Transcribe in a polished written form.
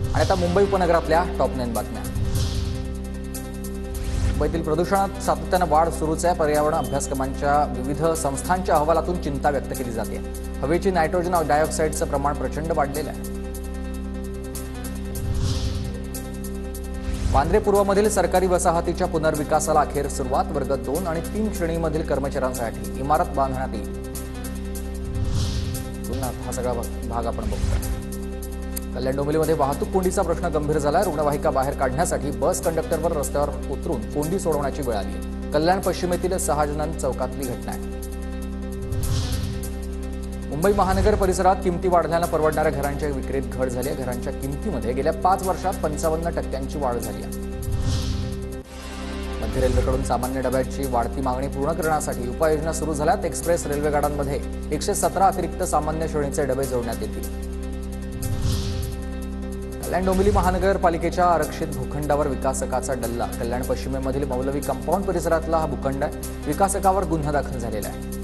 आणि आता मुंबई उपनगरातल्या टॉप 9 बातम्या। मुंबईतील प्रदूषणात सातत्याने वाढ सुरूच आहे। पर्यावरण अभ्यासक्रमांच्या विविध संस्थांच्या अहवालातून चिंता व्यक्त केली जाते। हवेची नायट्रोजन डायऑक्साईडचं प्रमाण प्रचंड वाढलेलं आहे। वांद्रे पूर्वमधील सरकारी वसाहतीच्या पुनर्विकासाला अखेर सुरुवात। वर्ग 2 आणि 3 श्रेणीमधील कर्मचाऱ्यांसाठी इमारत बांधण्यात येईल। हा सगळा भाग आपण बघतोय। कल्याण डोंबिवलीमध्ये वाहतूक कोंडीचा प्रश्न गंभीर झाला। रुग्णवाहिका बाहेर काढण्यासाठी बस कंडक्टरवर रस्त्यावर उतरून कोंडी सोडवण्याची वेळ आली। कल्याण पश्चिमेतील सहजानंद चौकातली घटना आहे। मुंबई महानगर परिसरात किमती वाढल्याने परवडणाऱ्या घरांच्या विक्रीत घट झाली आहे। घरांच्या किमतीमध्ये गेल्या 5 वर्षात 55% वाढ झाली आहे। मध्य रेल्वेकडून सामान्य डब्याची वाढती मागणी पूर्ण करण्यासाठी उपाययोजना सुरू झाल्यात। एक्सप्रेस रेल्वे गाड्यांमध्ये 117 अतिरिक्त सामान्य श्रेणीचे डबे जोडण्यात येतील। कल्याण डोंबिवली महानगरपालिकेच्या आरक्षित भूखंडावर विकासकाचा डल्ला। कल्याण पश्चिमेमधील मौलवी कंपाऊंड परिसरातला हा भूखंड आहे। विकासकावर गुन्हा दाखल झालेला आहे।